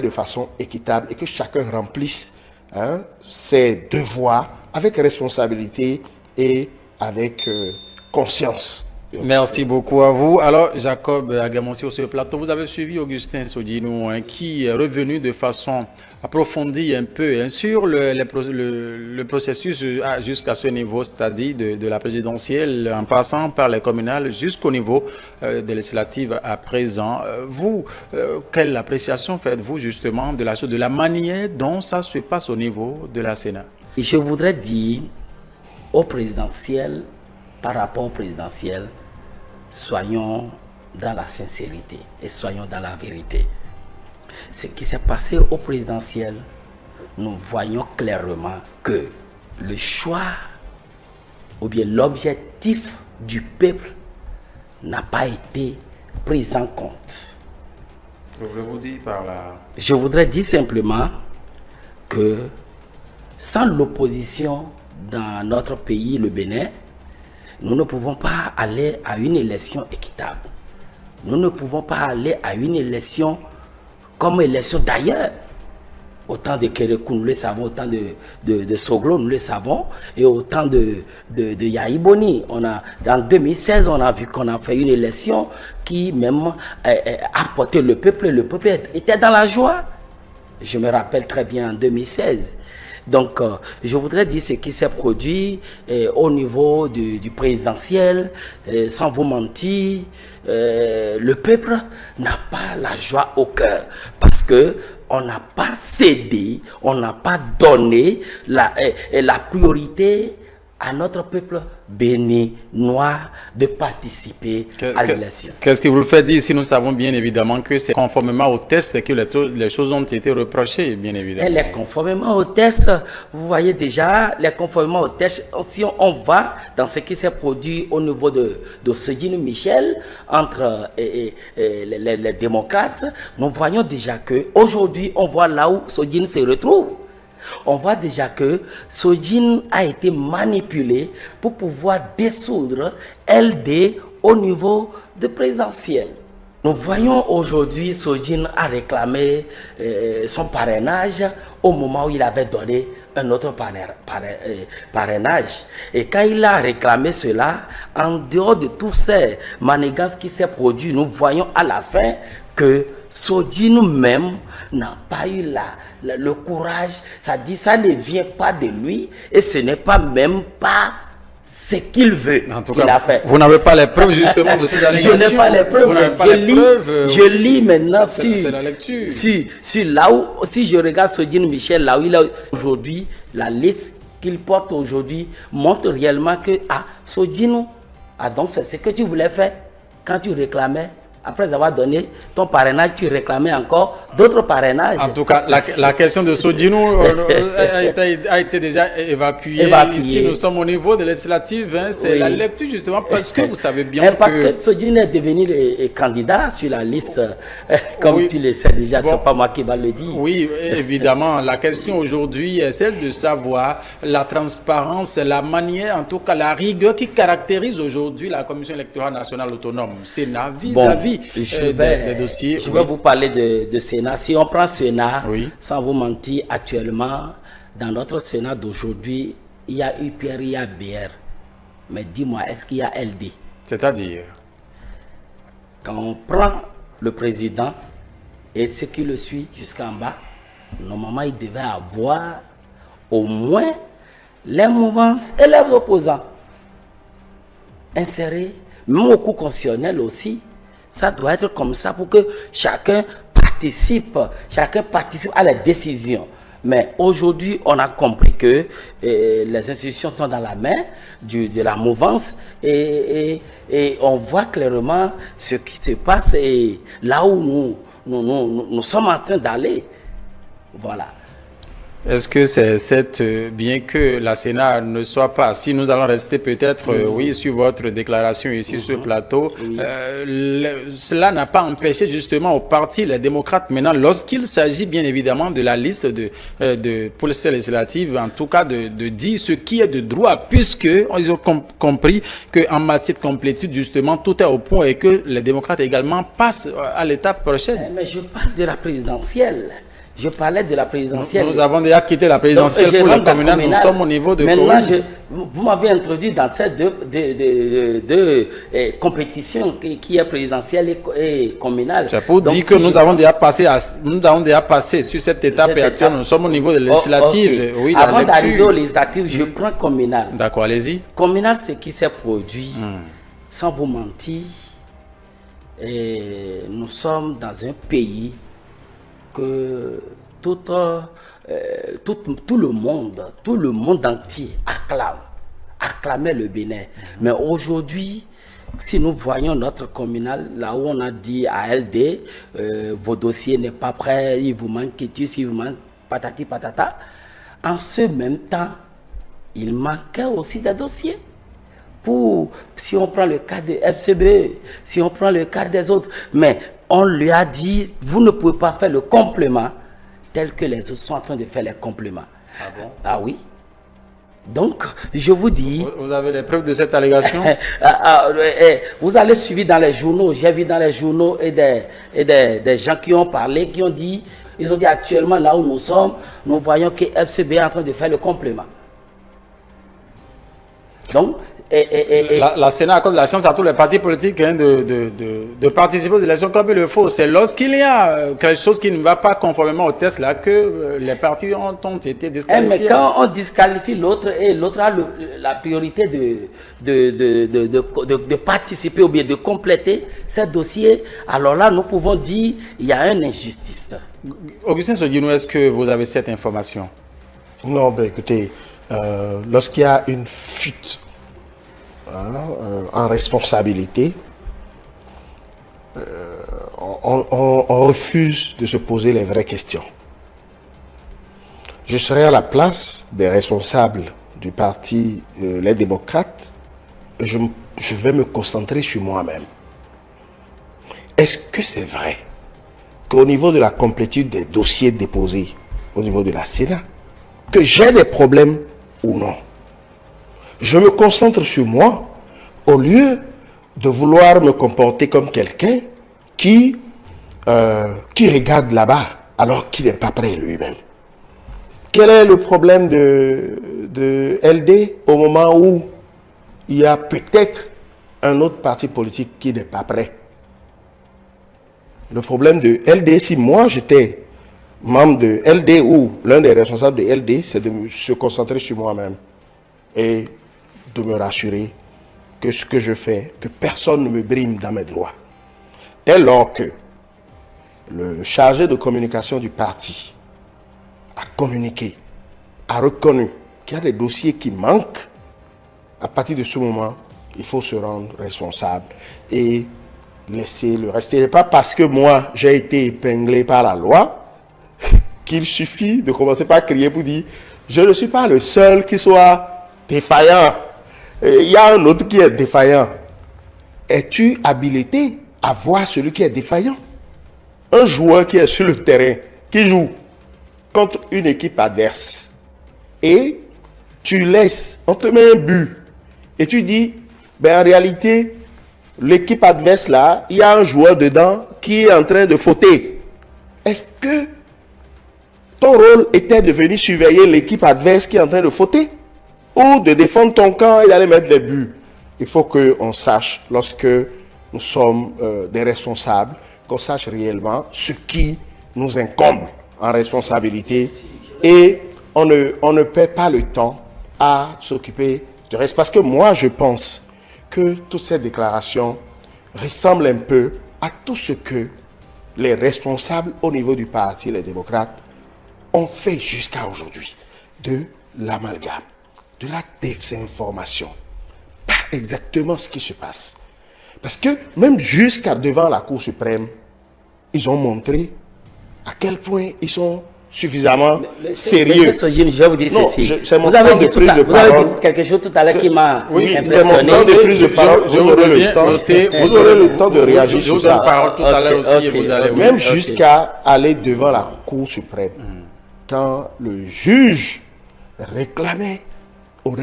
de façon équitable et que chacun remplisse ses devoirs avec responsabilité et avec conscience. Merci beaucoup à vous. Alors, Jacob Agamon, sur ce plateau, vous avez suivi Augustin Sodinou, qui est revenu de façon approfondie un peu sur le processus jusqu'à ce niveau, c'est-à-dire de la présidentielle, en passant par les communales jusqu'au niveau des législatives à présent. Vous, quelle appréciation faites-vous justement de la chose, de la manière dont ça se passe au niveau de la Sénat? Je voudrais dire au présidentiel, par rapport au présidentiel, soyons dans la sincérité et soyons dans la vérité. Ce qui s'est passé au présidentiel, nous voyons clairement que le choix ou bien l'objectif du peuple n'a pas été pris en compte. Je vous dis par là. Je voudrais dire simplement que sans l'opposition dans notre pays, le Bénin, nous ne pouvons pas aller à une élection équitable. Nous ne pouvons pas aller à une élection comme élection d'ailleurs. Autant de Kérékou, nous le savons, autant de Soglo, nous le savons, et autant de Yaïboni. Dans 2016, on a vu qu'on a fait une élection qui même a porté le peuple était dans la joie. Je me rappelle très bien en 2016. Donc, je voudrais dire ce qui s'est produit au niveau du présidentiel, sans vous mentir, le peuple n'a pas la joie au cœur parce que on n'a pas cédé, on n'a pas donné la priorité à notre peuple béninois de participer à l'élection. Qu'est-ce que vous le faites dire si nous savons bien évidemment que c'est conformément au test que les choses ont été reprochées, bien évidemment. Et les conformément au test, vous voyez déjà, les conformément au test, si on va dans ce qui s'est produit au niveau de Sodinou Michel, entre les démocrates, nous voyons déjà que aujourd'hui on voit là où Sodinou se retrouve. On voit déjà que Sodinou a été manipulé pour pouvoir dissoudre LD au niveau de présidentiel. Nous voyons aujourd'hui Sodinou a réclamé son parrainage au moment où il avait donné un autre parrainage. Et quand il a réclamé cela, en dehors de tous ces manigances qui s'est produit, nous voyons à la fin que Sodinou même n'a pas eu le courage, ça dit ça ne vient pas de lui et ce n'est pas même pas ce qu'il veut. En tout cas, vous n'avez pas les preuves justement de ces allégations. Je n'ai pas les preuves. Je lis maintenant c'est la lecture. Sur là où, si je regarde Sodinou Michel, là où il est aujourd'hui, la liste qu'il porte aujourd'hui montre réellement que Sodinou, donc c'est ce que tu voulais faire quand tu réclamais. Après avoir donné ton parrainage, tu réclamais encore d'autres parrainages. En tout cas, la question de Sodinou a été déjà évacuée. Ici, nous sommes au niveau de législative. C'est la lecture justement parce que vous savez bien parce que Sodinou est devenu candidat sur la liste, comme tu le sais déjà, c'est pas moi qui va le dire. Oui, évidemment. La question aujourd'hui est celle de savoir la transparence, la manière, en tout cas la rigueur qui caractérise aujourd'hui la Commission électorale nationale autonome. Sénat vis-à-vis des dossiers. Je vais vous parler de Sénat. Si on prend Sénat, sans vous mentir, actuellement, dans notre Sénat d'aujourd'hui, il y a UPR, il y a BR. Mais dis-moi, est-ce qu'il y a LD? C'est-à-dire? Quand on prend le président et ce qui le suit jusqu'en bas, normalement, il devait avoir au moins les mouvances et les opposants insérés, même au cours constitutionnel aussi. Ça doit être comme ça pour que chacun participe à la décision. Mais aujourd'hui, on a compris que les institutions sont dans la main de la mouvance et on voit clairement ce qui se passe et là où nous sommes en train d'aller. Voilà. Est-ce que c'est bien que la Sénat ne soit pas, si nous allons rester peut-être, sur votre déclaration ici sur le plateau, cela n'a pas empêché justement au parti, les démocrates, maintenant, lorsqu'il s'agit bien évidemment de la liste pour les législatives, en tout cas de dire ce qui est de droit, puisqu'ils ont compris qu'en matière de complétude, justement, tout est au point et que les démocrates également passent à l'étape prochaine. Mais je parle de la présidentielle. Je parlais de la présidentielle. Nous avons déjà quitté la présidentielle pour le communal. Nous sommes au niveau de maintenant, vous m'avez introduit dans ces deux compétitions qui est présidentielle et communale. C'est pour dire que nous avons déjà passé sur cette étape et actuellement nous sommes au niveau des législatives. Okay. Avant d'arriver aux législatives, je prends communal. D'accord, allez-y. Communal, c'est qui s'est produit, sans vous mentir, et nous sommes dans un pays que tout le monde entier acclamait le Bénin. Mais aujourd'hui, si nous voyons notre communal, là où on a dit à LD, vos dossiers n'est pas prêt, il vous manque quitus, il vous manque patati patata, en ce même temps, il manquait aussi des dossiers. Si on prend le cas de FCB, si on prend le cas des autres, mais on lui a dit, vous ne pouvez pas faire le complément tel que les autres sont en train de faire les compléments. Ah bon? Ah oui. Donc, je vous dis... Vous avez les preuves de cette allégation? Vous allez suivre dans les journaux, j'ai vu dans les journaux et des gens qui ont parlé, qui ont dit, ils ont dit actuellement là où nous sommes, nous voyons que FCB est en train de faire le complément. Donc, la Sénat accorde la chance à tous les partis politiques de participer aux élections comme il le faut. C'est lorsqu'il y a quelque chose qui ne va pas conformément au test là que les partis ont été disqualifiés. Mais quand on disqualifie l'autre et l'autre a la priorité de participer ou bien de compléter ces dossiers, alors là nous pouvons dire il y a une injustice. Augustin Sodinou, est-ce que vous avez cette information? Non, ben écoutez, lorsqu'il y a une fuite en responsabilité, on refuse de se poser les vraies questions. Je serai à la place des responsables du parti Les Démocrates. Je vais me concentrer sur moi-même. Est-ce que c'est vrai qu'au niveau de la complétude des dossiers déposés au niveau de la Sénat, que j'ai des problèmes ou non? Je me concentre sur moi au lieu de vouloir me comporter comme quelqu'un qui regarde là-bas alors qu'il n'est pas prêt lui-même. Quel est le problème de LD au moment où il y a peut-être un autre parti politique qui n'est pas prêt? Le problème de LD, si moi j'étais membre de LD ou l'un des responsables de LD, c'est de se concentrer sur moi-même et de me rassurer que ce que je fais, que personne ne me brime dans mes droits. Dès lors que le chargé de communication du parti a communiqué, a reconnu qu'il y a des dossiers qui manquent, à partir de ce moment, il faut se rendre responsable et laisser le reste. Ce n'est pas parce que moi, j'ai été épinglé par la loi qu'il suffit de commencer par crier pour dire « Je ne suis pas le seul qui soit défaillant. Il y a un autre qui est défaillant. » Es-tu habilité à voir celui qui est défaillant? Un joueur qui est sur le terrain, qui joue contre une équipe adverse, et tu laisses, on te met un but, et tu dis, ben en réalité, l'équipe adverse là, il y a un joueur dedans qui est en train de fauter. Est-ce que ton rôle était de venir surveiller l'équipe adverse qui est en train de fauter? Ou de défendre ton camp et d'aller mettre les buts? Il faut qu'on sache, lorsque nous sommes des responsables, qu'on sache réellement ce qui nous incombe en responsabilité. Et on ne perd pas le temps à s'occuper du reste. Parce que moi, je pense que toutes ces déclarations ressemblent un peu à tout ce que les responsables au niveau du parti, les démocrates, ont fait jusqu'à aujourd'hui. De l'amalgame, de la désinformation. Pas exactement ce qui se passe. Parce que même jusqu'à devant la Cour suprême, ils ont montré à quel point ils sont suffisamment sérieux. Je vais vous dire ceci. C'est mon temps de prise de parole. Vous avez dit quelque chose tout à l'heure qui m'a impressionné. C'est mon temps de prise de parole. Vous aurez le temps de réagir sur ça. Même jusqu'à aller devant la Cour suprême. Quand le juge réclamait au